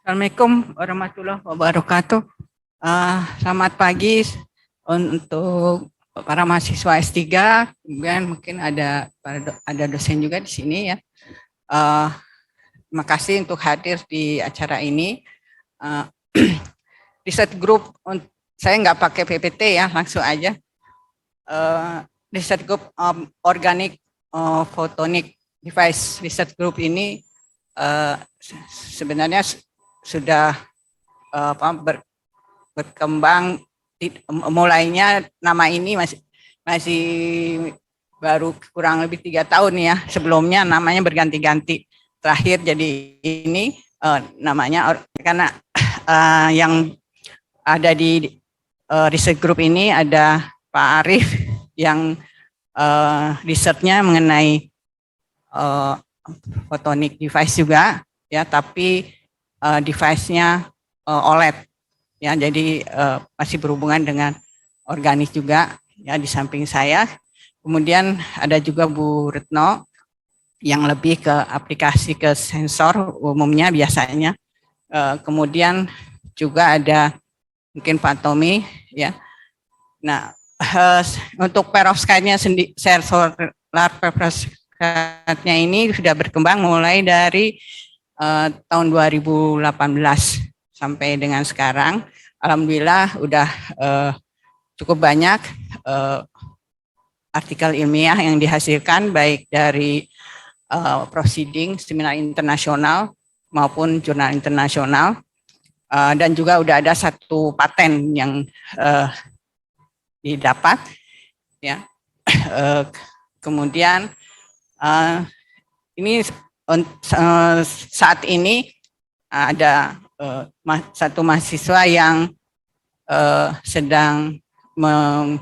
Assalamualaikum warahmatullahi wabarakatuh. Selamat pagi untuk para mahasiswa S3, kemudian mungkin ada dosen juga di sini ya. Terima kasih untuk hadir di acara ini. Riset group, saya nggak pakai PPT ya, langsung aja. Riset group organic photonic device research group ini sebenarnya sudah berkembang. Mulainya nama ini masih baru kurang lebih 3 tahun ya. Sebelumnya namanya berganti-ganti. Terakhir jadi ini namanya karena yang ada di riset group ini ada Pak Arief yang risetnya mengenai photonic device juga ya, tapi device-nya OLED ya, jadi masih berhubungan dengan organik juga ya di samping saya. Kemudian ada juga Bu Retno yang lebih ke aplikasi ke sensor umumnya biasanya. Kemudian juga ada mungkin Pak Tommy ya. Nah, untuk perovskite-nya sendiri, solar perovskite-nya ini sudah berkembang mulai dari tahun 2018 sampai dengan sekarang. Alhamdulillah udah cukup banyak artikel ilmiah yang dihasilkan baik dari proceeding seminar internasional maupun jurnal internasional, dan juga udah ada 1 paten yang didapat ya. Kemudian ini saat ini ada 1 mahasiswa yang sedang melakukan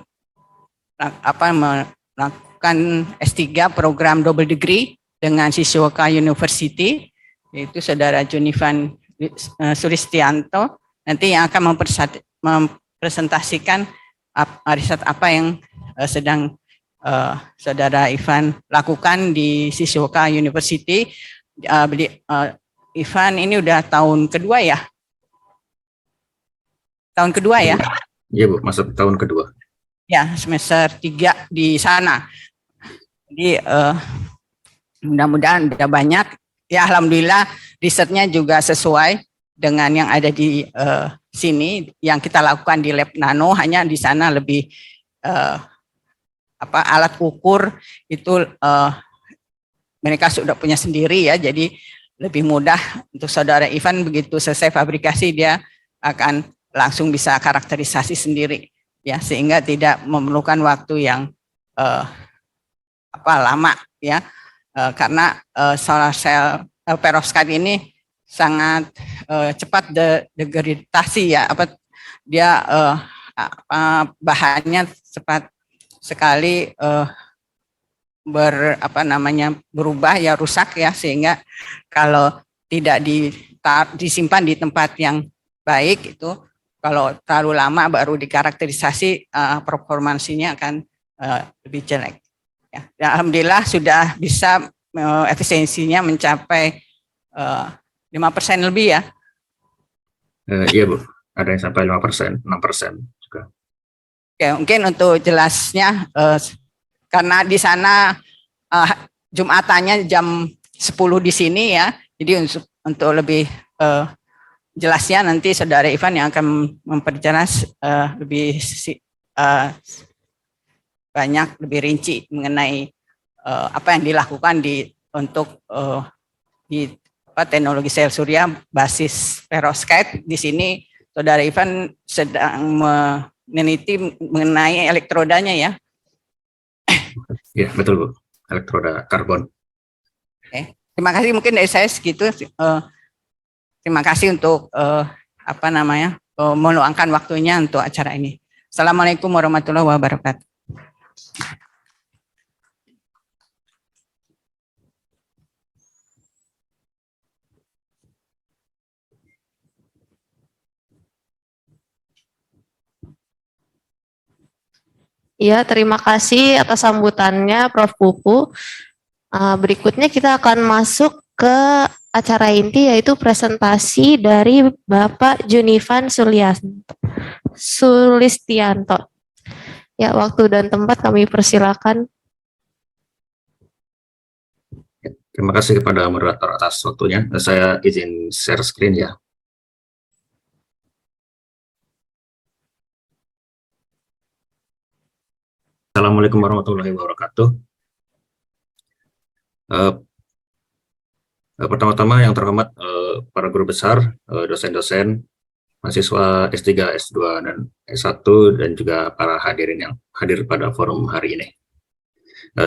S3 program double degree dengan Shizuoka University, yaitu Saudara Junivan Sulistianto, nanti yang akan mempresentasikan riset apa yang sedang Saudara Ivan lakukan di Shizuoka University. Ivan ini udah tahun kedua ya? Tahun kedua ya? Iya Bu, masuk tahun kedua. Ya, semester 3 di sana. Jadi mudah-mudahan udah banyak. Ya alhamdulillah risetnya juga sesuai dengan yang ada di sini. Yang kita lakukan di lab nano, hanya di sana lebih alat ukur itu mereka sudah punya sendiri ya, jadi lebih mudah untuk Saudara Ivan begitu selesai fabrikasi dia akan langsung bisa karakterisasi sendiri ya, sehingga tidak memerlukan waktu yang lama ya, karena solar cell perovskite ini sangat cepat degradasi ya, dia bahannya cepat sekali berubah ya, rusak ya, sehingga kalau tidak disimpan di tempat yang baik itu, kalau terlalu lama baru dikarakterisasi, performansinya akan lebih jelek ya. Alhamdulillah sudah bisa efisiensinya mencapai 5% lebih ya. Iya Bu, ada yang sampai 5%, 6% juga. Oke, mungkin untuk jelasnya, karena di sana Jumatannya jam 10 di sini ya, jadi untuk lebih jelasnya nanti Saudara Ivan yang akan memperjelas lebih banyak, lebih rinci mengenai apa yang dilakukan untuk teknologi sel surya basis perovskite. Di sini Saudara Ivan sedang meneliti mengenai elektrodanya ya. Ya betul Bu, elektroda karbon. Oke. Terima kasih, mungkin dari saya segitu. Terima kasih untuk meluangkan waktunya untuk acara ini. Assalamualaikum warahmatullahi wabarakatuh. Ya, terima kasih atas sambutannya Prof. Pupu. Berikutnya kita akan masuk ke acara inti yaitu presentasi dari Bapak Junivan Sulistianto. Ya, waktu dan tempat kami persilakan. Terima kasih kepada moderator atas waktunya. Saya izin share screen ya. Assalamualaikum warahmatullahi wabarakatuh. Pertama-tama yang terhormat para guru besar, dosen-dosen, mahasiswa S3, S2, dan S1, dan juga para hadirin yang hadir pada forum hari ini.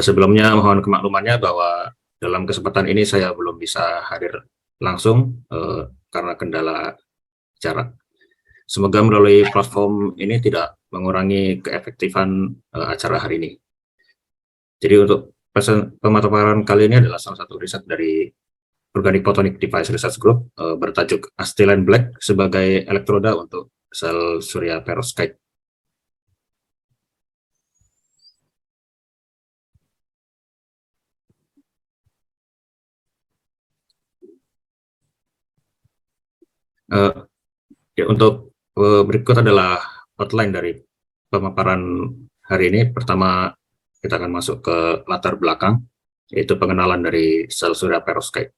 Sebelumnya mohon kemaklumannya bahwa dalam kesempatan ini saya belum bisa hadir langsung karena kendala jarak. Semoga melalui platform ini tidak mengurangi keefektifan acara hari ini. Jadi untuk pemaparan kali ini adalah salah satu riset dari Organic Photonic Device Research Group bertajuk Acetylene Black sebagai elektroda untuk sel surya perovskite. Untuk berikut adalah outline dari pemaparan hari ini. Pertama, kita akan masuk ke latar belakang, yaitu pengenalan dari sel surya perovskite.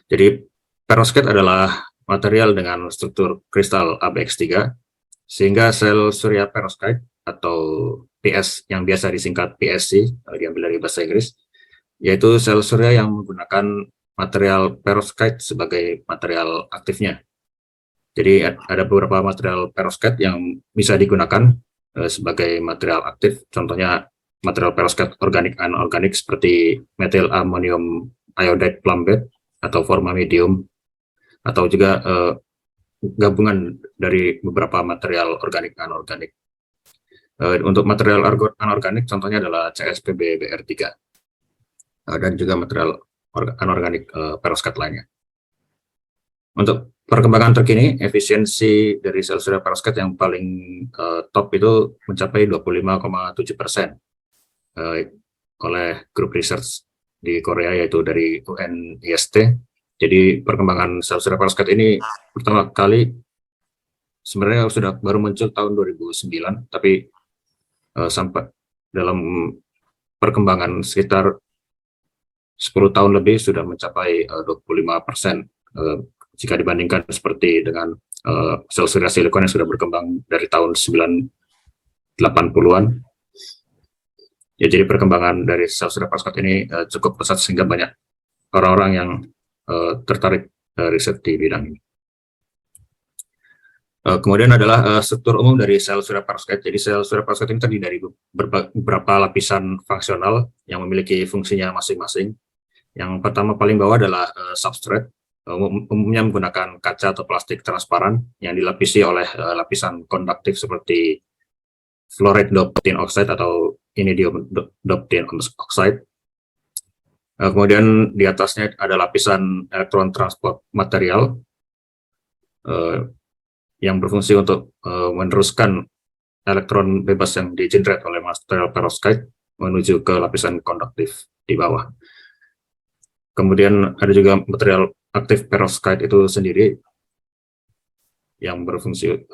Jadi, perovskite adalah material dengan struktur kristal ABX3, sehingga sel surya perovskite atau PS yang biasa disingkat PSC, diambil dari bahasa Inggris, yaitu sel surya yang menggunakan material perovskite sebagai material aktifnya. Jadi ada beberapa material perovskite yang bisa digunakan sebagai material aktif, contohnya material perovskite organik anorganik seperti metil amonium iodide plumbate atau formamidinium, atau juga gabungan dari beberapa material organik anorganik. Untuk material anorganik contohnya adalah CSPB Br3 dan juga material anorganik perovskite lainnya. Untuk perkembangan terkini, efisiensi dari sel surya perovskite yang paling top itu mencapai 25,7% oleh grup research di Korea, yaitu dari UNIST. Jadi perkembangan sel surya perovskite ini pertama kali sebenarnya sudah baru muncul tahun 2009, tapi sampai dalam perkembangan sekitar 10 tahun lebih sudah mencapai 25%. Jika dibandingkan seperti dengan sel surya silikon yang sudah berkembang dari tahun 1980-an. Ya, jadi perkembangan dari sel surya perovskite ini cukup pesat sehingga banyak orang-orang yang tertarik riset di bidang ini. Kemudian adalah struktur umum dari sel surya perovskite. Jadi sel surya perovskite ini terdiri dari beberapa lapisan fungsional yang memiliki fungsinya masing-masing. Yang pertama paling bawah adalah substrate. Umumnya menggunakan kaca atau plastik transparan yang dilapisi oleh lapisan konduktif seperti fluoride doped tin oxide atau iridium doped tin oxide. Kemudian di atasnya ada lapisan elektron transport material yang berfungsi untuk meneruskan elektron bebas yang di-generate oleh material perovskite menuju ke lapisan konduktif di bawah. Kemudian ada juga material aktif perovskite itu sendiri yang berfungsi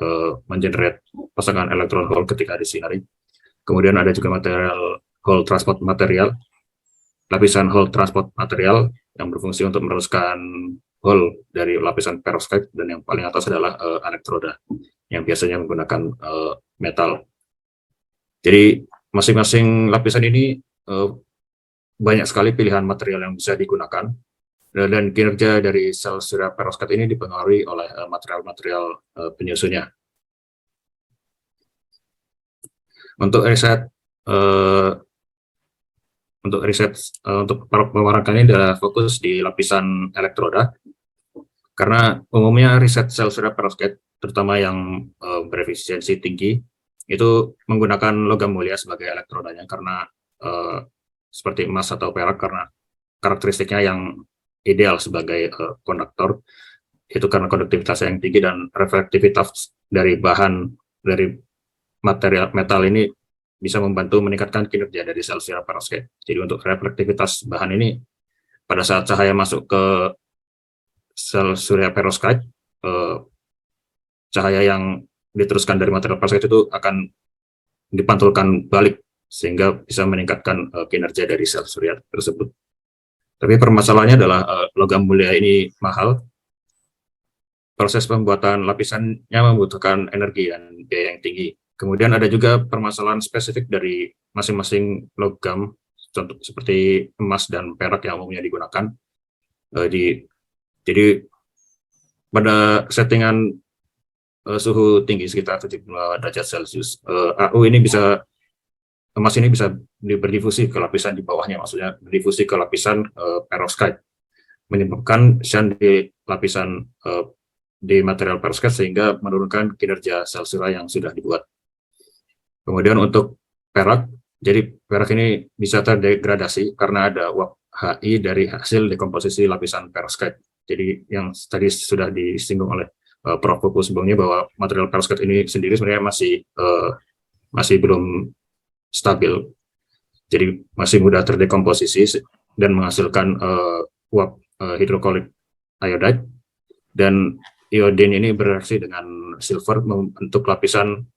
mengenerate pasangan elektron hole ketika disinari. Kemudian ada juga material hole transport material, lapisan hole transport material yang berfungsi untuk meneruskan hole dari lapisan perovskite, dan yang paling atas adalah elektroda yang biasanya menggunakan metal. Jadi masing-masing lapisan ini banyak sekali pilihan material yang bisa digunakan. Dan kinerja dari sel surya perovskite ini dipengaruhi oleh material-material penyusunnya. Untuk riset untuk pemaparan ini adalah fokus di lapisan elektroda, karena umumnya riset sel surya perovskite, terutama yang berefisiensi tinggi, itu menggunakan logam mulia sebagai elektrodanya, karena seperti emas atau perak, karena karakteristiknya yang ideal sebagai konduktor, itu karena konduktivitas yang tinggi dan reflektivitas dari bahan dari material metal ini bisa membantu meningkatkan kinerja dari sel surya perovskite. Jadi untuk reflektivitas bahan ini, pada saat cahaya masuk ke sel surya perovskite, cahaya yang diteruskan dari material perovskite itu akan dipantulkan balik sehingga bisa meningkatkan kinerja dari sel surya tersebut. Tapi permasalahannya adalah logam mulia ini mahal. Proses pembuatan lapisannya membutuhkan energi dan biaya yang tinggi. Kemudian ada juga permasalahan spesifik dari masing-masing logam, contoh seperti emas dan perak yang umumnya digunakan. Jadi pada settingan suhu tinggi sekitar 72 derajat Celcius, emas ini bisa berdifusi ke lapisan di bawahnya, maksudnya berdifusi ke lapisan perovskite, menyebabkan shun di lapisan di material perovskite sehingga menurunkan kinerja sel surya yang sudah dibuat. Kemudian untuk perak, jadi perak ini bisa terdegradasi karena ada uap HI dari hasil dekomposisi lapisan perovskite. Jadi yang tadi sudah disinggung oleh Prof. Pupu sebelumnya bahwa material perovskite ini sendiri sebenarnya masih belum stabil. Jadi masih mudah terdekomposisi dan menghasilkan uap hidroklorik iodide, dan iodine ini bereaksi dengan silver membentuk lapisan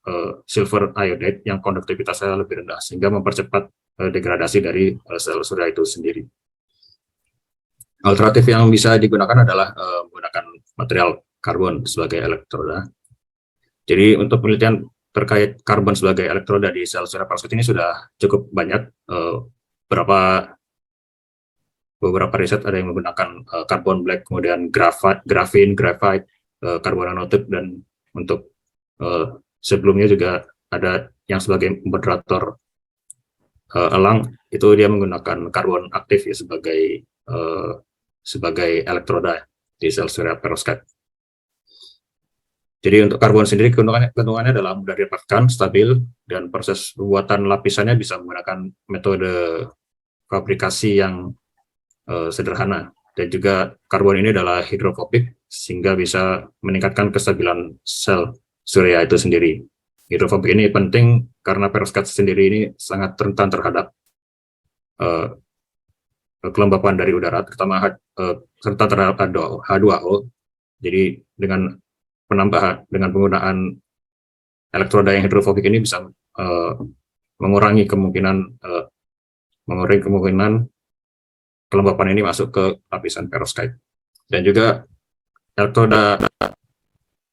silver iodide yang konduktivitasnya lebih rendah sehingga mempercepat degradasi dari sel surya itu sendiri. Alternatif yang bisa digunakan adalah menggunakan material karbon sebagai elektroda. Jadi untuk penelitian terkait karbon sebagai elektroda di sel surya perovskite ini sudah cukup banyak. Beberapa riset ada yang menggunakan carbon black, kemudian grafin, graphite, karbon nanotube, dan untuk sebelumnya juga ada yang sebagai moderator elang, itu dia menggunakan karbon aktif ya sebagai elektroda di sel surya perovskite. Jadi untuk karbon sendiri keuntungannya adalah mudah didapatkan, stabil, dan proses pembuatan lapisannya bisa menggunakan metode fabrikasi yang sederhana. Dan juga karbon ini adalah hidrofobik sehingga bisa meningkatkan kestabilan sel surya itu sendiri. Hidrofobik ini penting karena perovskite sendiri ini sangat rentan terhadap kelembapan dari udara, terutama rentan terhadap H2O. Jadi dengan penggunaan elektroda yang hidrofobik ini bisa mengurangi kemungkinan kelembapan ini masuk ke lapisan perovskite. Dan juga elektroda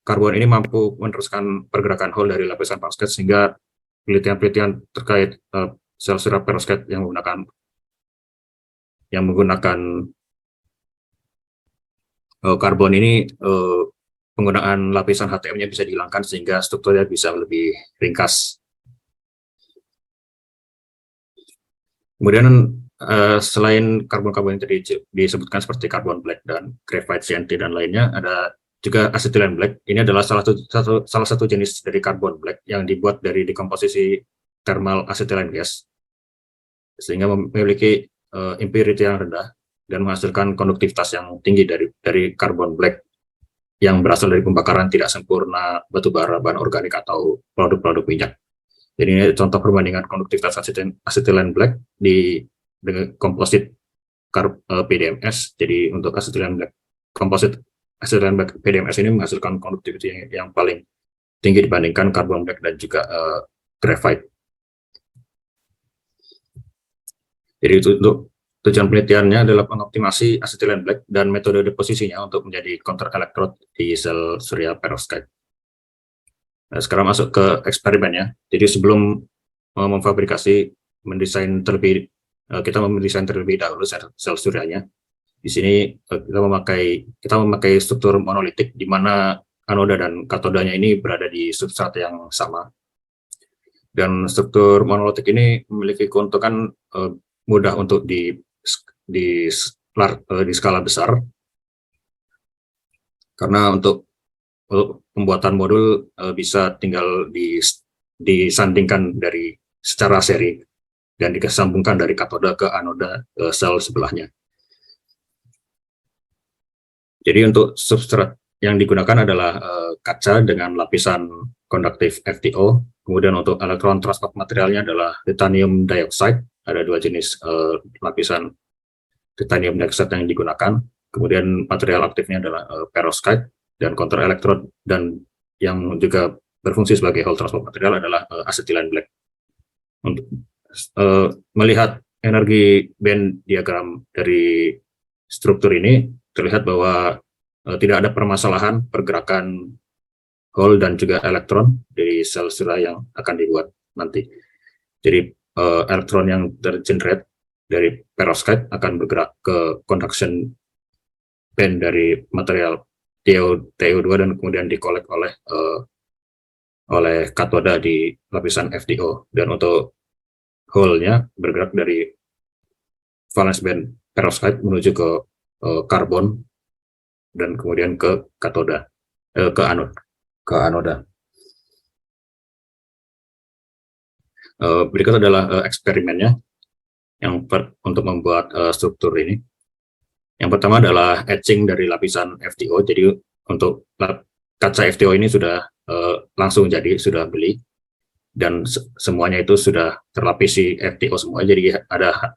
karbon ini mampu meneruskan pergerakan Hall dari lapisan perovskite sehingga penelitian-penelitian terkait sel surya perovskite yang menggunakan karbon ini, penggunaan lapisan HTM-nya bisa dihilangkan sehingga strukturnya bisa lebih ringkas. Kemudian selain karbon-karbon yang tadi disebutkan seperti carbon black dan graphite, CNT, dan lainnya, ada juga acetylene black. Ini adalah salah satu jenis dari carbon black yang dibuat dari dekomposisi thermal acetylene gas, sehingga memiliki impurity yang rendah dan menghasilkan konduktivitas yang tinggi dari carbon black yang berasal dari pembakaran tidak sempurna batu bara, bahan organik, atau produk-produk minyak. Jadi ini contoh perbandingan konduktivitas acetylene black dengan komposit PDMS. Jadi untuk komposit acetylene black PDMS ini menghasilkan konduktivitas yang paling tinggi dibandingkan carbon black dan juga graphite. Jadi untuk tujuan penelitiannya adalah mengoptimasi acetylene black dan metode deposisinya untuk menjadi counter electrode di sel surya perovskite. Nah, sekarang masuk ke eksperimennya. Jadi sebelum memfabrikasi, kita mendesain terlebih dahulu sel suryanya. Di sini kita memakai struktur monolitik di mana anoda dan katodanya ini berada di substrat yang sama. Dan struktur monolitik ini memiliki keuntungan mudah untuk di skala besar, karena untuk pembuatan modul bisa tinggal disandingkan secara seri dan disambungkan dari katoda ke anoda sel sebelahnya. Jadi untuk substrat yang digunakan adalah kaca dengan lapisan konduktif FTO. Kemudian untuk elektron transport materialnya adalah titanium dioxide. Ada dua jenis lapisan titanium dioxide yang digunakan. Kemudian material aktifnya adalah perovskite, dan counter elektrod dan yang juga berfungsi sebagai hole transport material adalah acetylene black. Untuk melihat energi band diagram dari struktur ini, terlihat bahwa tidak ada permasalahan pergerakan hole dan juga elektron dari sel surya yang akan dibuat nanti. Jadi elektron yang tergenerate dari perovskite akan bergerak ke conduction band dari material TiO2 dan kemudian dikolek oleh katoda di lapisan FDO, dan untuk hole-nya bergerak dari valence band perovskite menuju ke karbon dan kemudian ke katoda, ke anoda. Berikut adalah eksperimennya untuk membuat struktur ini. Yang pertama adalah etching dari lapisan FTO. Jadi untuk kaca FTO ini sudah langsung jadi, sudah beli, dan semuanya itu sudah terlapisi FTO semua. Jadi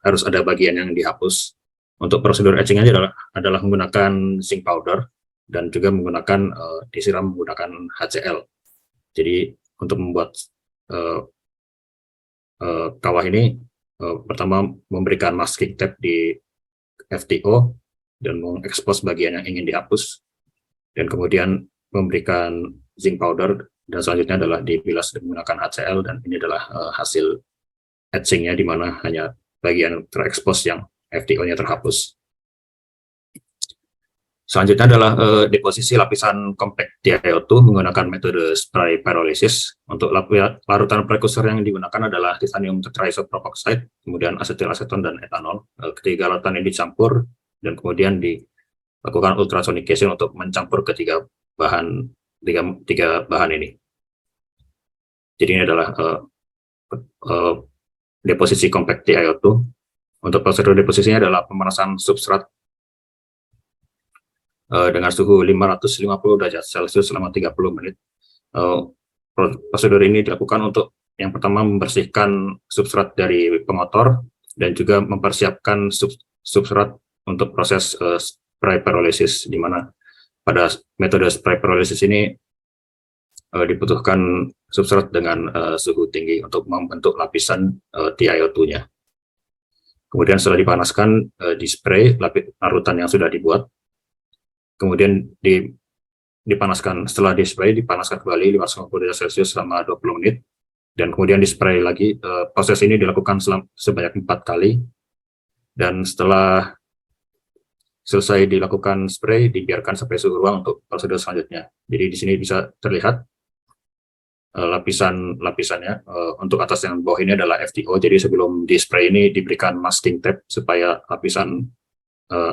harus ada bagian yang dihapus. Untuk prosedur etchingnya adalah menggunakan zinc powder dan juga menggunakan disiram menggunakan HCl. Jadi untuk membuat kawah ini pertama memberikan masking tape di FTO dan mengekspos bagian yang ingin dihapus, dan kemudian memberikan zinc powder, dan selanjutnya adalah dibilas menggunakan HCl, dan ini adalah hasil etchingnya di mana hanya bagian terekspos yang FTO-nya terhapus. Selanjutnya adalah deposisi lapisan compact TiO2 menggunakan metode spray pyrolysis. Untuk larutan prekursor yang digunakan adalah titanium tetraisopropoxide, kemudian asetil aseton dan etanol. Ketiga larutan ini dicampur dan kemudian dilakukan ultrasonication untuk mencampur tiga bahan ini. Jadi ini adalah deposisi compact TiO2. Untuk prosedur deposisinya adalah pemanasan substrat dengan suhu 550 derajat Celcius selama 30 menit. Prosedur ini dilakukan untuk yang pertama membersihkan substrat dari pemotor dan juga mempersiapkan substrat untuk proses spray pyrolysis, di mana pada metode spray pyrolysis ini dibutuhkan substrat dengan suhu tinggi untuk membentuk lapisan TiO2-nya. Kemudian setelah dipanaskan, di-spray larutan yang sudah dibuat. Kemudian dipanaskan, setelah di-spray, dipanaskan kembali 550 derajat Celcius selama 20 menit. Dan kemudian di-spray lagi. Proses ini dilakukan sebanyak 4 kali. Dan setelah selesai dilakukan spray, dibiarkan sampai suhu ruang untuk prosedur selanjutnya. Jadi di sini bisa terlihat lapisannya. Untuk atas yang bawah ini adalah FTO. Jadi sebelum di spray ini diberikan masking tape supaya lapisan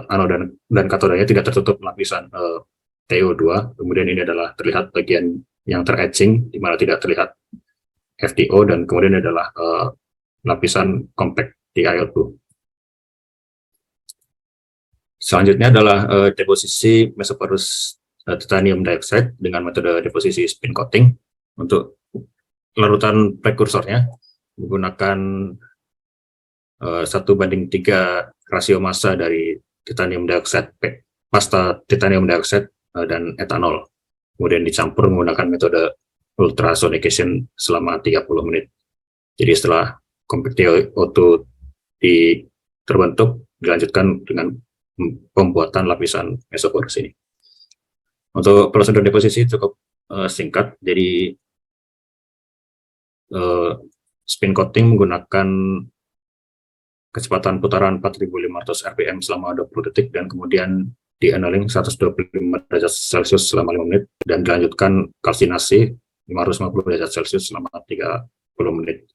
anode dan katodanya tidak tertutup lapisan TiO2. Kemudian ini adalah terlihat bagian yang teretching di mana tidak terlihat FTO, dan kemudian adalah lapisan compact TiO2. Selanjutnya adalah deposisi mesoporous titanium dioxide dengan metode deposisi spin coating. Untuk larutan prekursornya menggunakan 1:3 rasio massa dari titanium dioxide, pasta titanium dioxide dan etanol. Kemudian dicampur menggunakan metode ultrasonication selama 30 menit. Jadi setelah compact TiO2 terbentuk, dilanjutkan dengan pembuatan lapisan mesoporous ini. Untuk prosedur deposisi cukup singkat. Jadi spin coating menggunakan kecepatan putaran 4.500 rpm selama 20 detik, dan kemudian di annealing 125 derajat Celcius selama 5 menit, dan dilanjutkan kalsinasi 550 derajat Celcius selama 30 menit.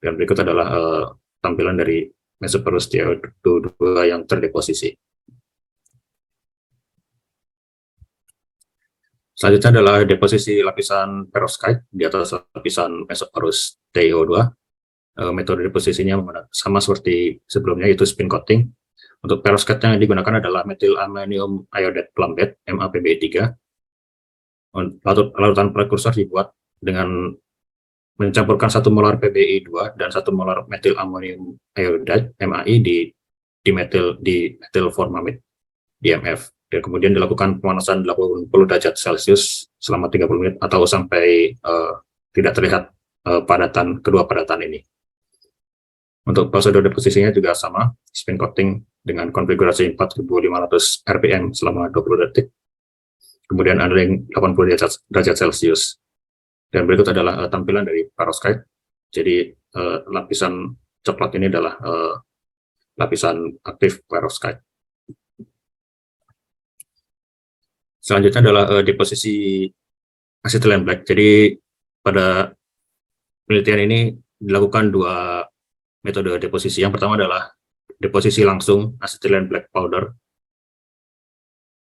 Dan berikut adalah tampilan dari mesoporous TiO2 yang terdeposisi. Selanjutnya adalah deposisi lapisan perovskite di atas lapisan mesoporous TiO2. Metode deposisinya sama seperti sebelumnya, yaitu spin coating. Untuk perovskite yang digunakan adalah methyl ammonium iodide plumbate MaPbE3. Larutan prekursor dibuat dengan mencampurkan 1 molar PbE2 dan 1 molar methyl ammonium iodide MAI di methyl formamide. IMF, dan kemudian dilakukan pemanasan 80 derajat Celcius selama 30 menit atau sampai tidak terlihat kedua padatan ini. Untuk prosedur deposisinya juga sama, spin coating dengan konfigurasi 4500 RPM selama 20 detik, kemudian handling 80 derajat Celcius. Dan berikut adalah tampilan dari perovskite. Jadi lapisan coklat ini adalah lapisan aktif perovskite. Selanjutnya adalah deposisi acetylene black. Jadi pada penelitian ini dilakukan dua metode deposisi. Yang pertama adalah deposisi langsung acetylene black powder.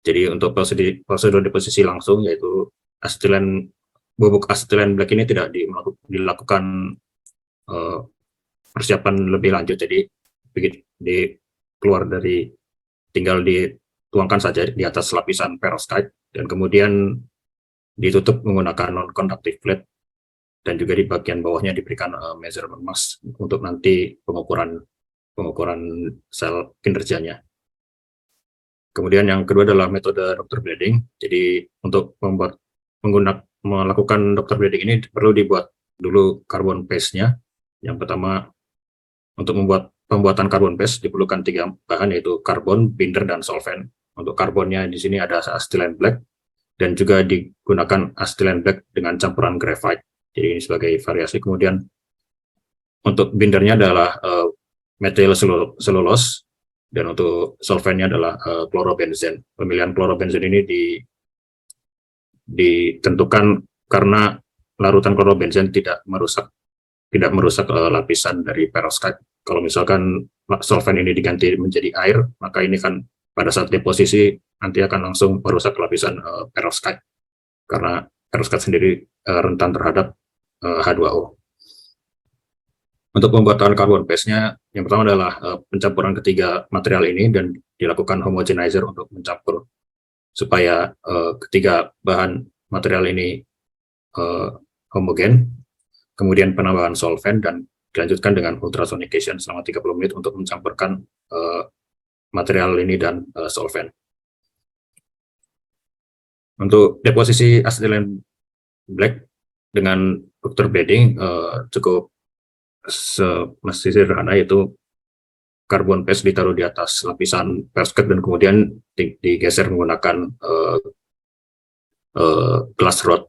Jadi untuk prosedur deposisi langsung, yaitu bubuk acetylene black ini tidak dilakukan persiapan lebih lanjut. Jadi tinggal dituangkan saja di atas lapisan perovskite dan kemudian ditutup menggunakan non-conductive plate, dan juga di bagian bawahnya diberikan measurement mask untuk nanti pengukuran sel kinerjanya. Kemudian yang kedua adalah metode Dr. Bleeding. Jadi untuk melakukan Dr. Bleeding ini perlu dibuat dulu carbon paste-nya. Yang pertama, untuk pembuatan carbon paste diperlukan 3 bahan, yaitu karbon, binder, dan solvent. Untuk karbonnya di sini ada acetylene black, dan juga digunakan acetylene black dengan campuran graphite. Jadi ini sebagai variasi. Kemudian untuk bindernya adalah methyl cellulose, dan untuk solventnya adalah chlorobenzen. Pemilihan chlorobenzen ini ditentukan karena larutan chlorobenzen tidak merusak lapisan dari perovskite. Kalau misalkan solvent ini diganti menjadi air, maka ini kan pada saat deposisi nanti akan langsung merusak lapisan perovskite, karena perovskite sendiri rentan terhadap H2O. Untuk pembuatan carbon paste-nya, yang pertama adalah pencampuran ketiga material ini dan dilakukan homogenizer untuk mencampur supaya ketiga bahan material ini homogen. Kemudian penambahan solvent dan dilanjutkan dengan ultrasonication selama 30 menit untuk mencampurkan material ini dan solvent. Untuk deposisi acetylene black dengan Dr. Bleeding cukup masih sederhana, yaitu carbon paste ditaruh di atas lapisan perovskite dan kemudian digeser menggunakan glass rod,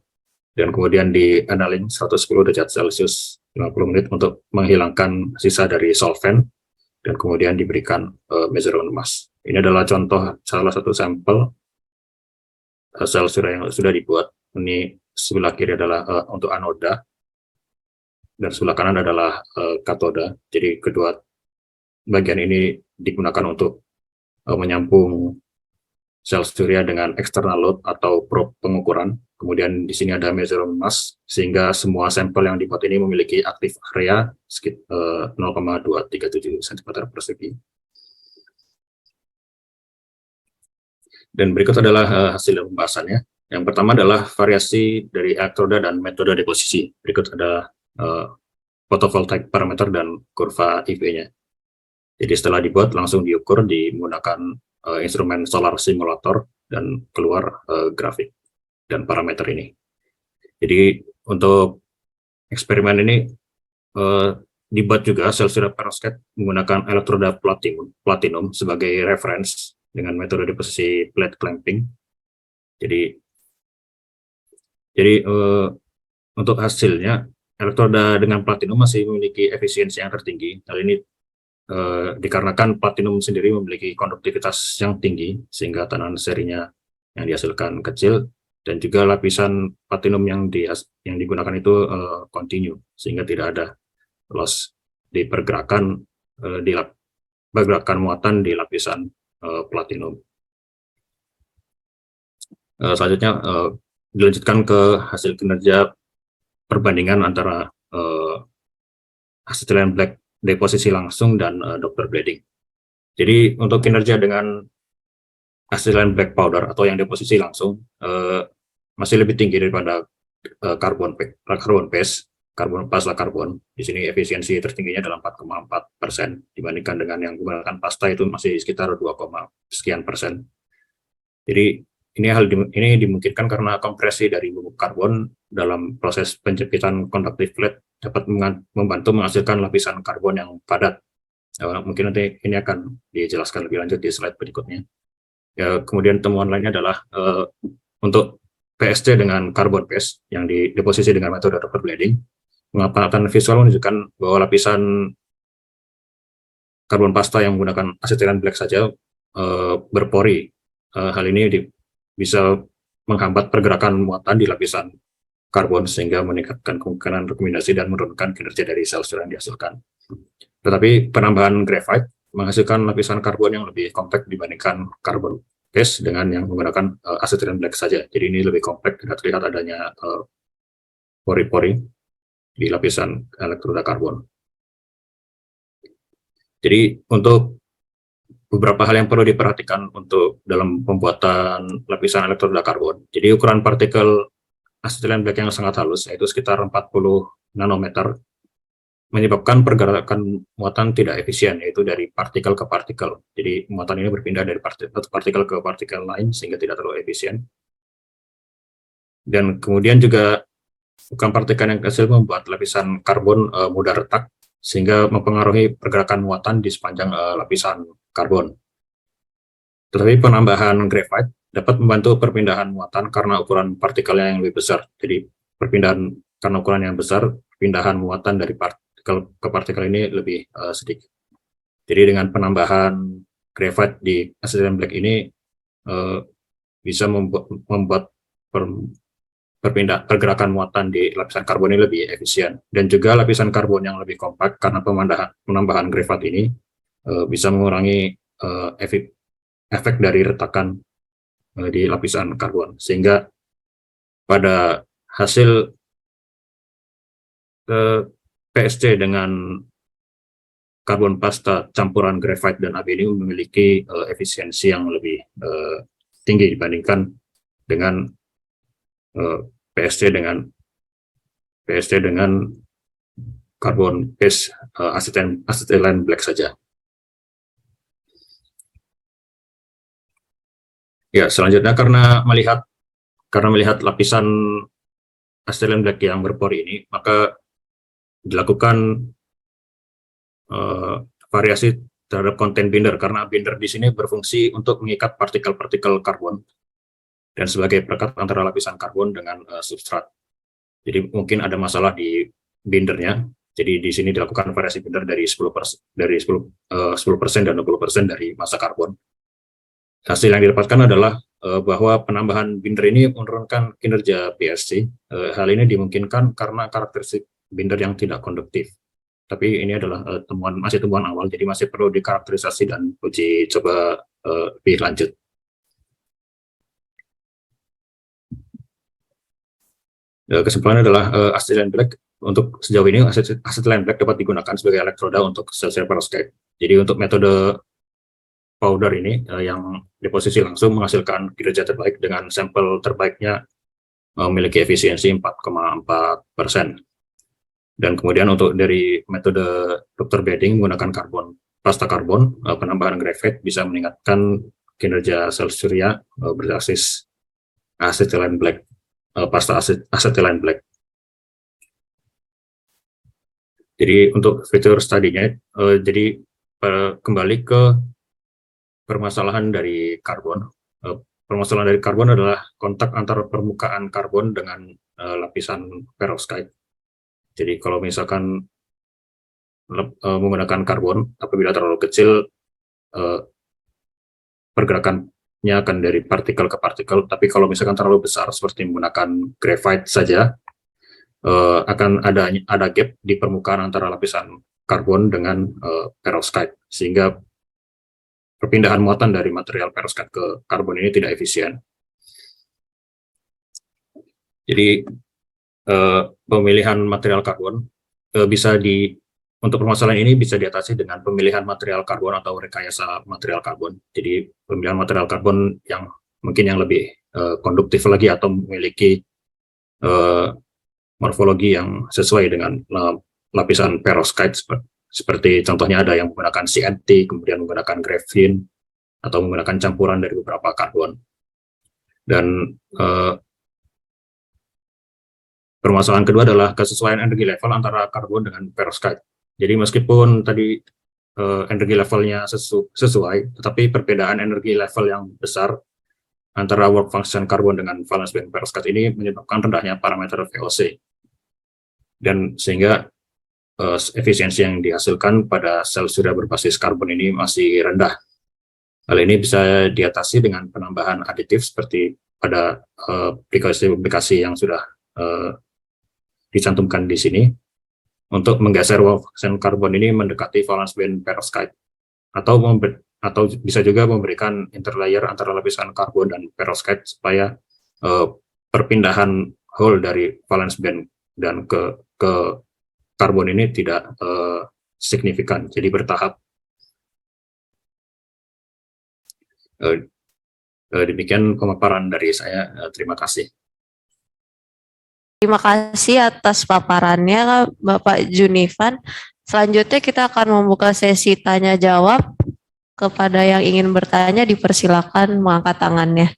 dan kemudian di handling 110 derajat Celcius 50 menit untuk menghilangkan sisa dari solvent, dan kemudian diberikan measurement mask. Ini adalah contoh salah satu sampel sel surya yang sudah dibuat. Ini sebelah kiri adalah untuk anoda, dan sebelah kanan adalah katoda. Jadi kedua bagian ini digunakan untuk menyambung sel surya dengan external load atau probe pengukuran. Kemudian di sini ada measurement mask, sehingga semua sampel yang dibuat ini memiliki active area 0,237 cm persegi. Dan berikut adalah hasil pembahasannya. Yang pertama adalah variasi dari elektroda dan metode deposisi. Berikut ada photovoltaic parameter dan kurva IV-nya. Jadi setelah dibuat langsung diukur menggunakan instrumen solar simulator dan keluar grafik dan parameter ini. Jadi untuk eksperimen ini dibuat juga sel surya perovskite menggunakan elektroda platinum sebagai reference dengan metode deposisi plate clamping. Jadi untuk hasilnya, elektroda dengan platinum masih memiliki efisiensi yang tertinggi. Hal ini dikarenakan platinum sendiri memiliki konduktivitas yang tinggi, sehingga tekanan serinya yang dihasilkan kecil, dan juga lapisan platinum yang digunakan itu kontinu, sehingga tidak ada loss di pergerakan muatan di lapisan platinum. Selanjutnya dilanjutkan ke hasil kinerja perbandingan antara acetylene black deposisi langsung dan Dr. Bleeding. Jadi untuk kinerja dengan acetylene black powder atau yang deposisi langsung masih lebih tinggi daripada carbon paste, pasta karbon. Di sini efisiensi tertingginya adalah 4,4% dibandingkan dengan yang menggunakan pasta itu masih sekitar 2, sekian persen. Jadi ini dimungkinkan karena kompresi dari bubuk karbon dalam proses penjepitan konduktif flat dapat membantu menghasilkan lapisan karbon yang padat. Mungkin nanti ini akan dijelaskan lebih lanjut di slide berikutnya. Ya, kemudian temuan lainnya adalah untuk PSC dengan carbon paste yang dideposisi dengan metode Doppler blending, pengamatan visual menunjukkan bahwa lapisan karbon pasta yang menggunakan asetilen black saja berpori. Hal ini bisa menghambat pergerakan muatan di lapisan karbon sehingga meningkatkan kemungkinan rekombinasi dan menurunkan kinerja dari sel-sel yang dihasilkan. Tetapi penambahan graphite menghasilkan lapisan karbon yang lebih kompak dibandingkan carbon paste dengan yang menggunakan asetilen black saja. Jadi ini lebih kompak dan terlihat adanya pori-pori di lapisan elektroda karbon. Jadi untuk beberapa hal yang perlu diperhatikan untuk dalam pembuatan lapisan elektroda karbon. Jadi ukuran partikel asetilen black yang sangat halus, yaitu sekitar 40 nanometer, menyebabkan pergerakan muatan tidak efisien, yaitu dari partikel ke partikel. Jadi muatan ini berpindah dari satu partikel ke partikel lain sehingga tidak terlalu efisien. Dan kemudian juga ukuran partikel yang kecil membuat lapisan karbon mudah retak sehingga mempengaruhi pergerakan muatan di sepanjang lapisan karbon. Tetapi penambahan graphite dapat membantu perpindahan muatan karena ukuran partikelnya yang lebih besar. Jadi perpindahan karena ukuran yang besar, perpindahan muatan dari partikel ke partikel ini lebih sedikit. Jadi dengan penambahan graphite di asetilen black ini bisa membuat pergerakan muatan di lapisan karbon ini lebih efisien. Dan juga lapisan karbon yang lebih kompak karena penambahan graphite ini bisa mengurangi efek dari retakan di lapisan karbon. Sehingga pada hasil PSC dengan karbon pasta campuran graphite dan AB ini memiliki efisiensi yang lebih tinggi dibandingkan dengan PSC dengan karbon paste asetilen black saja. Ya, selanjutnya karena melihat lapisan asetilen black yang berpori ini, maka dilakukan variasi terhadap konten binder karena binder di sini berfungsi untuk mengikat partikel-partikel karbon dan sebagai perekat antara lapisan karbon dengan substrat. Jadi mungkin ada masalah di bindernya. Jadi di sini dilakukan variasi binder dari 10% dan 20% dari massa karbon. Hasil yang didapatkan adalah bahwa penambahan binder ini menurunkan kinerja PSC. Hal ini dimungkinkan karena karakteristik binder yang tidak konduktif. Tapi ini adalah masih temuan awal, jadi masih perlu dikarakterisasi dan uji coba lebih lanjut. Kesimpulannya adalah asetilen black untuk sejauh ini asetilen black dapat digunakan sebagai elektroda untuk sel-sel perovskite. Jadi untuk metode powder ini yang deposisi langsung menghasilkan kinerja terbaik dengan sampel terbaiknya memiliki efisiensi 4,4%. Dan kemudian untuk dari metode Doppler blending menggunakan pasta karbon, penambahan graphite bisa meningkatkan kinerja sel surya berbasis asetilen black, pasta asetilen black. Jadi untuk fitur studinya, jadi kembali ke permasalahan dari karbon. Permasalahan dari karbon adalah kontak antara permukaan karbon dengan lapisan perovskite. Jadi kalau misalkan menggunakan karbon, apabila terlalu kecil, pergerakannya akan dari partikel ke partikel. Tapi kalau misalkan terlalu besar, seperti menggunakan graphite saja, akan ada gap di permukaan antara lapisan karbon dengan perovskite, sehingga perpindahan muatan dari material perovskite ke karbon ini tidak efisien. Jadi pemilihan material karbon untuk permasalahan ini bisa diatasi dengan pemilihan material karbon atau rekayasa material karbon. Jadi pemilihan material karbon yang mungkin yang lebih konduktif lagi atau memiliki morfologi yang sesuai dengan lapisan perovskite, seperti contohnya ada yang menggunakan CNT, kemudian menggunakan graphene, atau menggunakan campuran dari beberapa karbon. Dan permasalahan kedua adalah kesesuaian energi level antara karbon dengan perovskite. Jadi meskipun tadi energi levelnya sesuai, tetapi perbedaan energi level yang besar antara work function karbon dengan valence band perovskite ini menyebabkan rendahnya parameter VOC. Dan sehingga efisiensi yang dihasilkan pada sel surya berbasis karbon ini masih rendah. Hal ini bisa diatasi dengan penambahan aditif seperti pada aplikasi-aplikasi yang sudah dicantumkan di sini untuk menggeser work function karbon ini mendekati valence band perovskite, atau bisa juga memberikan interlayer antara lapisan karbon dan perovskite supaya perpindahan hole dari valence band dan ke karbon ini tidak signifikan, jadi bertahap. Demikian pemaparan dari saya. Terima kasih. Terima kasih atas paparannya, Bapak Junivan. Selanjutnya kita akan membuka sesi tanya jawab. Kepada yang ingin bertanya, dipersilakan mengangkat tangannya.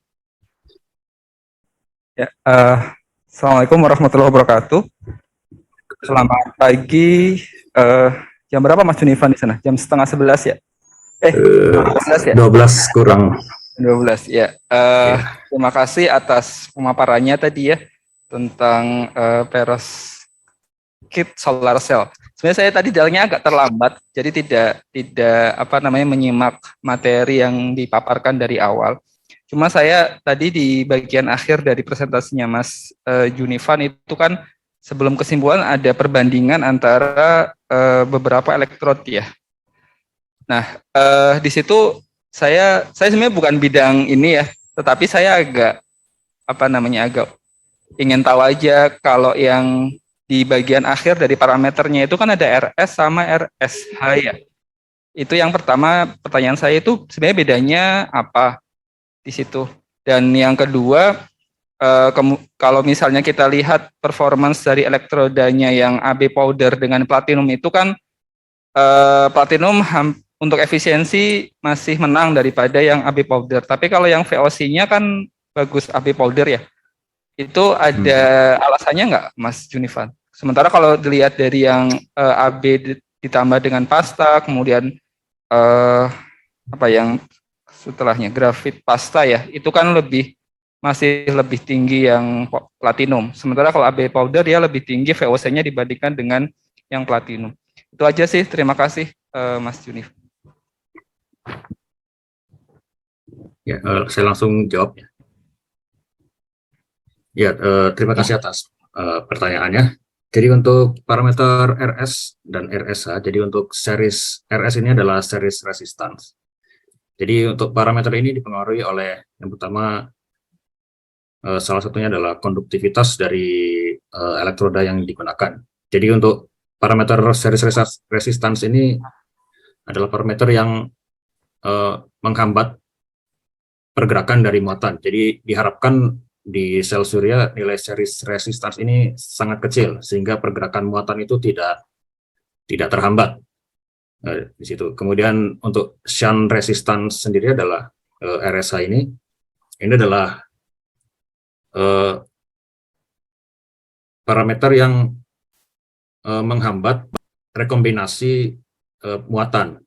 Ya, Assalamualaikum warahmatullahi wabarakatuh. Selamat pagi. Jam berapa Mas Junivan di sana? Jam 10:30 ya? 12 ya? 12 kurang. 12 ya. Terima kasih atas pemaparannya tadi ya tentang perovskite solar cell. Sebenarnya saya tadi jalannya agak terlambat, jadi tidak menyimak materi yang dipaparkan dari awal. Cuma saya tadi di bagian akhir dari presentasinya Mas Junivan itu kan sebelum kesimpulan ada perbandingan antara beberapa elektrod ya. Nah, di situ saya sebenarnya bukan bidang ini ya, tetapi saya agak agak ingin tahu aja kalau yang di bagian akhir dari parameternya itu kan ada RS sama RSH ya. Itu yang pertama, pertanyaan saya itu sebenarnya bedanya apa di situ. Dan yang kedua, kalau misalnya kita lihat performance dari elektrodanya yang AB powder dengan platinum itu kan platinum untuk efisiensi masih menang daripada yang AB powder. Tapi kalau yang VOC-nya kan bagus AB powder ya. Itu ada alasannya nggak, Mas Junivan? Sementara kalau dilihat dari yang AB ditambah dengan pasta, kemudian yang setelahnya grafit pasta ya, itu kan masih lebih tinggi yang platinum. Sementara kalau AB powder ya lebih tinggi VOC-nya dibandingkan dengan yang platinum. Itu aja sih. Terima kasih, Mas Junivan. Ya, saya langsung jawab ya. Ya, terima kasih atas pertanyaannya. Jadi untuk parameter RS dan RSH, jadi untuk series RS ini adalah series resistance. Jadi untuk parameter ini dipengaruhi oleh yang pertama salah satunya adalah konduktivitas dari elektroda yang digunakan. Jadi untuk parameter series resistance ini adalah parameter yang menghambat pergerakan dari muatan. Jadi diharapkan di sel surya nilai series resistance ini sangat kecil sehingga pergerakan muatan itu tidak terhambat di situ. Kemudian untuk shunt resistance sendiri adalah RSH ini adalah parameter yang menghambat rekombinasi muatan.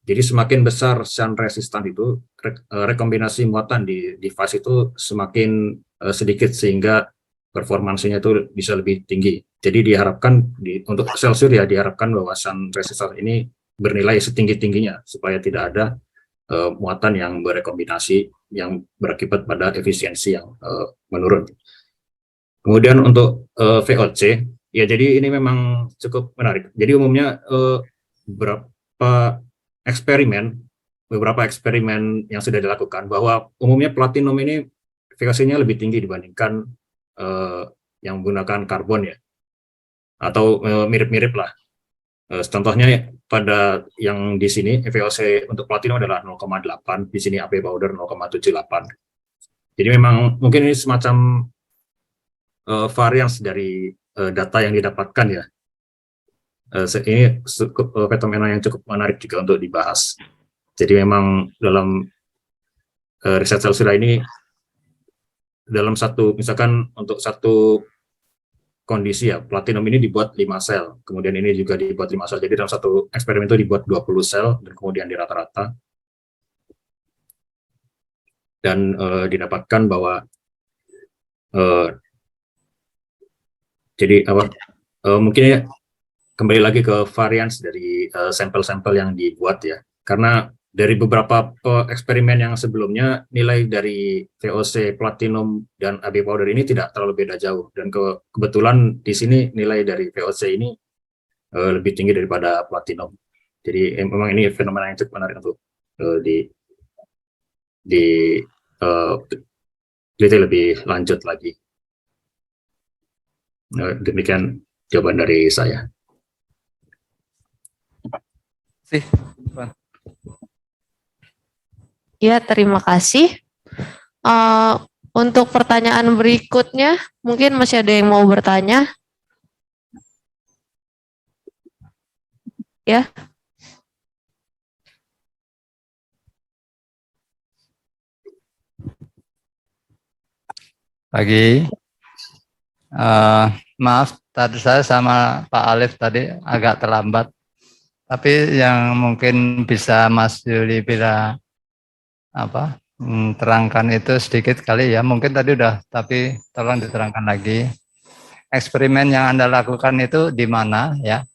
Jadi semakin besar shunt resistance itu, rekombinasi muatan di device itu semakin sedikit sehingga performansinya itu bisa lebih tinggi. Jadi diharapkan untuk sel surya diharapkan bahwa shunt resistance ini bernilai setinggi-tingginya supaya tidak ada muatan yang berekombinasi yang berakibat pada efisiensi yang menurun. Kemudian untuk VOC, ya jadi ini memang cukup menarik. Jadi umumnya beberapa eksperimen yang sudah dilakukan bahwa umumnya platinum ini VOC-nya lebih tinggi dibandingkan yang menggunakan karbon ya, atau mirip-mirip lah. Contohnya pada yang di sini VOC untuk platinum adalah 0,8, di sini AB powder 0,78. Jadi memang mungkin ini semacam varians dari data yang didapatkan ya. Ini fenomena yang cukup menarik juga untuk dibahas. Jadi memang dalam riset sel surya ini dalam satu, misalkan untuk satu kondisi ya, platinum ini dibuat 5 sel, kemudian ini juga dibuat 5 sel. Jadi dalam satu eksperimen itu dibuat 20 sel dan kemudian dirata-rata. Dan didapatkan bahwa jadi apa? Mungkin ya kembali lagi ke varians dari sampel-sampel yang dibuat ya. Karena dari beberapa eksperimen yang sebelumnya nilai dari VOC platinum dan AB powder ini tidak terlalu beda jauh, dan kebetulan di sini nilai dari VOC ini lebih tinggi daripada platinum. Jadi memang ini fenomena yang cukup menarik untuk diteliti lebih lanjut lagi. Demikian jawaban dari saya. Sih. Ya, terima kasih. Untuk pertanyaan berikutnya, mungkin masih ada yang mau bertanya? Ya. Pagi. Maaf, tadi saya sama Pak Alif tadi agak terlambat. Tapi yang mungkin bisa Mas Yuli bila terangkan itu sedikit kali ya. Mungkin tadi udah, tapi tolong diterangkan lagi. Eksperimen yang Anda lakukan itu di mana ya?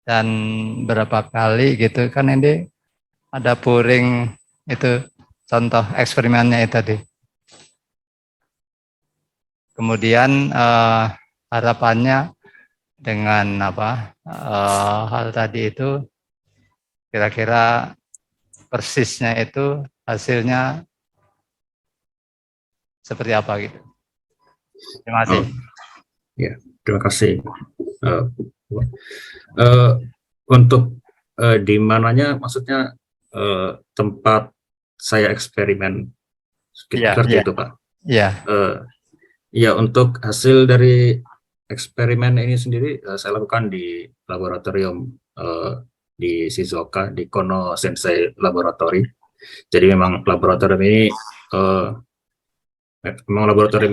Dan berapa kali gitu kan, ini ada puring itu contoh eksperimennya itu tadi. Kemudian harapannya dengan hal tadi itu kira-kira persisnya itu hasilnya seperti apa gitu. Terima kasih. Ya, terima kasih. Untuk di mananya maksudnya tempat saya eksperimen seperti itu, Pak. Iya. Ya, untuk hasil dari eksperimen ini sendiri saya lakukan di laboratorium di Shizuoka, di Kono Sensei Laboratory. Jadi memang laboratorium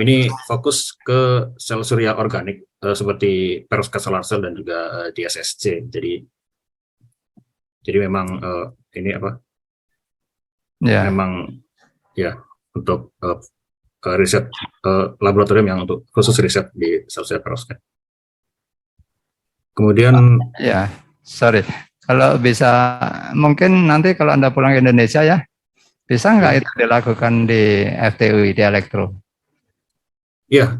ini fokus ke sel surya organik seperti perovskite solar cell dan juga DSSC. Jadi memang ini memang ya untuk riset laboratorium yang untuk khusus riset di sel surya perovskite. Kemudian ya, sorry. Kalau bisa, mungkin nanti kalau Anda pulang ke Indonesia ya, bisa nggak itu dilakukan di FTUI, di elektro? Ya,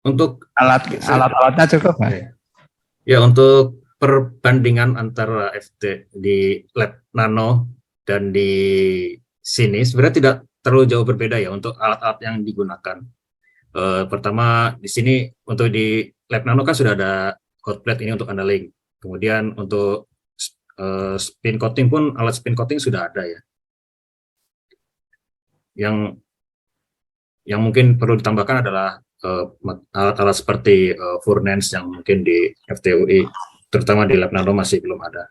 untuk alat-alatnya cukup nggak? Ya, untuk perbandingan antara di lab nano dan di sini sebenarnya tidak terlalu jauh berbeda ya untuk alat-alat yang digunakan. Pertama di sini untuk di lab nano kan sudah ada hot plate ini untuk annealing. Kemudian untuk spin coating pun alat spin coating sudah ada ya. Yang mungkin perlu ditambahkan adalah alat-alat seperti furnace yang mungkin di FTUI, terutama di lab nano masih belum ada.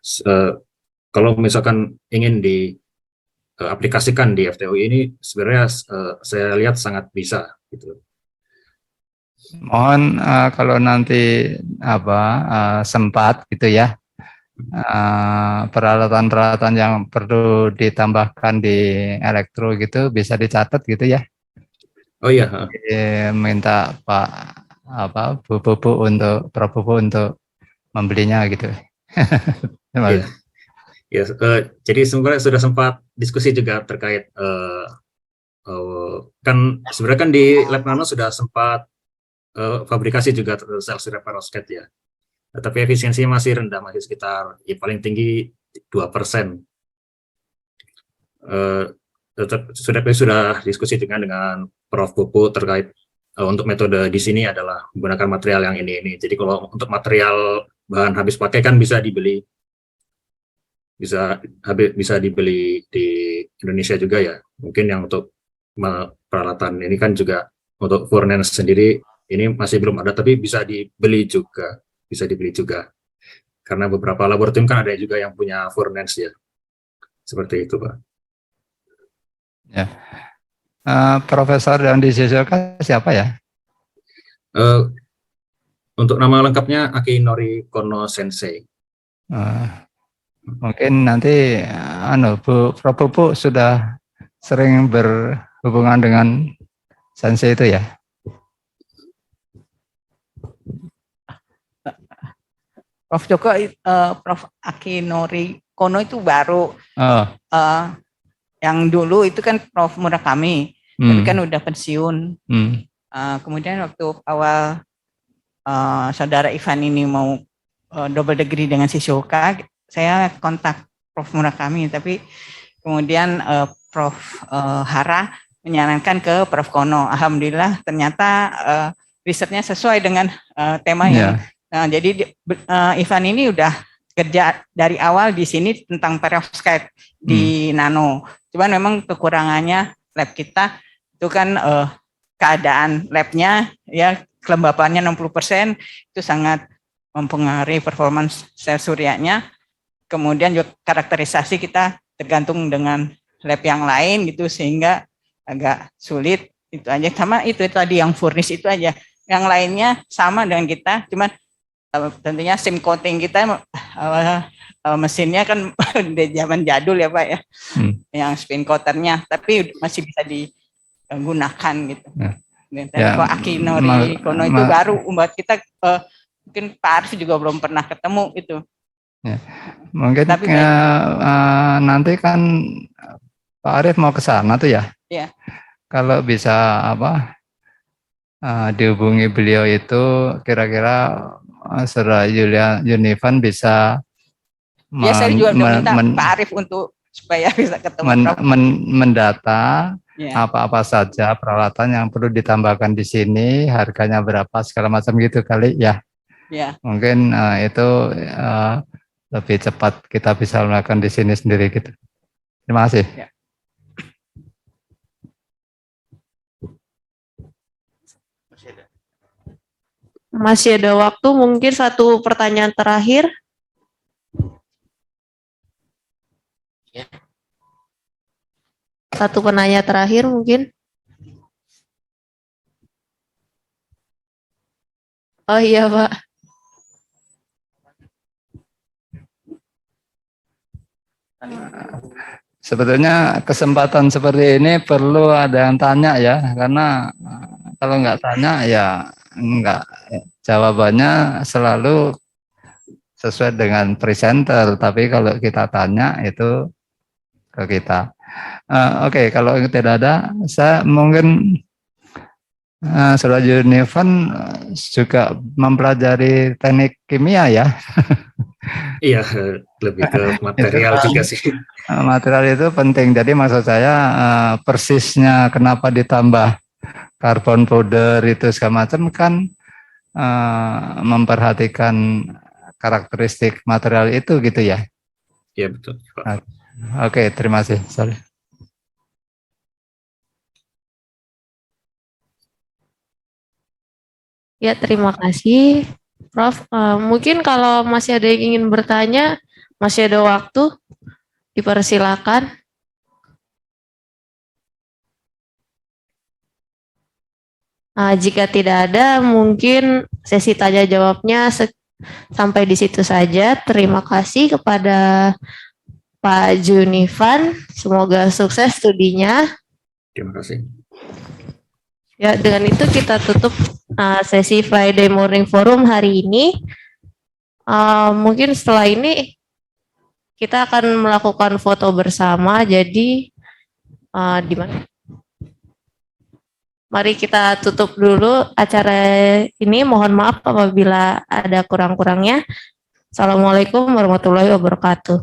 Kalau misalkan ingin diaplikasikan di FTUI ini, sebenarnya saya lihat sangat bisa gitu. Mohon kalau nanti sempat gitu ya, peralatan-peralatan yang perlu ditambahkan di elektro gitu bisa dicatat gitu ya. Oh iya. Minta Bu Pupu untuk membelinya gitu. Ya. Jadi sebenarnya sudah sempat diskusi juga terkait kan sebenarnya kan di lab nano sudah sempat fabrikasi juga sel surya perovskite ya. Tapi efisiensinya masih rendah, masih sekitar paling tinggi 2%. Sudah diskusi dengan Prof. Pupu terkait untuk metode di sini adalah menggunakan material yang ini. Jadi kalau untuk material bahan habis pakai kan bisa dibeli di Indonesia juga ya. Mungkin yang untuk peralatan ini kan juga untuk furnace sendiri ini masih belum ada, tapi bisa dibeli juga. Karena beberapa laboratorium kan ada juga yang punya furnace ya. Seperti itu, Pak. Ya. Profesor yang disisihkan siapa ya? Eh, untuk nama lengkapnya Akinori Kono Sensei. Eh, mungkin nanti Prof. Pupu sudah sering berhubungan dengan sensei itu ya? Prof. Joko, Prof. Akinori Kono itu baru. Oh, Yang dulu itu kan Prof. Murakami, tapi hmm, kan udah pensiun. hmm, Kemudian waktu awal saudara Ivan ini mau double degree dengan Shizuoka, saya kontak Prof. Murakami, tapi kemudian Prof. Hara menyarankan ke Prof. Kono. Alhamdulillah ternyata risetnya sesuai dengan tema yang. Nah, jadi Ivan ini udah kerja dari awal di sini tentang perovskite di nano. Cuman memang kekurangannya lab kita itu kan keadaan labnya ya kelembapannya 60% itu sangat mempengaruhi performance sel suryanya. Kemudian juga karakterisasi kita tergantung dengan lab yang lain gitu sehingga agak sulit itu aja. Sama itu tadi yang furnace itu aja. Yang lainnya sama dengan kita, cuman tentunya sim coating kita mesinnya kan di zaman jadul ya Pak ya, yang spin coaternya, tapi masih bisa digunakan gitu. Ya, Kok Akinori Kono itu baru buat kita, mungkin Pak Arif juga belum pernah ketemu itu. Ya, mungkin tapi nanti kan Pak Arif mau ke sana tuh ya. Iya. Kalau bisa dihubungi beliau itu kira-kira Saudara Yunivan bisa saya juga minta Pak Arif untuk supaya bisa ketemu mendata apa-apa saja peralatan yang perlu ditambahkan di sini, harganya berapa segala macam gitu kali ya. Ya. Mungkin itu lebih cepat kita bisa melakukan di sini sendiri gitu. Terima kasih. Ya. Masih ada waktu, mungkin satu pertanyaan terakhir. Satu penanya terakhir mungkin. Oh iya Pak. Sebetulnya kesempatan seperti ini perlu ada yang tanya ya, karena kalau nggak tanya ya nggak, jawabannya selalu sesuai dengan presenter, tapi kalau kita tanya itu ke kita. Oke, kalau tidak ada, saya mungkin Saudara Yunivan juga mempelajari teknik kimia ya. Iya, lebih ke material juga sih. Material itu penting, jadi maksud saya persisnya kenapa ditambah karbon powder itu segala macam kan memperhatikan karakteristik material itu gitu ya. Iya betul. Oke, terima kasih. Sorry. Ya, terima kasih Prof. Mungkin kalau masih ada yang ingin bertanya, masih ada waktu, dipersilakan. Jika tidak ada, mungkin sesi tanya jawabnya sampai di situ saja. Terima kasih kepada Pak Junivan. Semoga sukses studinya. Terima kasih. Ya, dengan itu kita tutup sesi Friday Morning Forum hari ini. Mungkin setelah ini kita akan melakukan foto bersama. Jadi di mana? Mari kita tutup dulu acara ini. Mohon maaf apabila ada kurang-kurangnya. Assalamualaikum warahmatullahi wabarakatuh.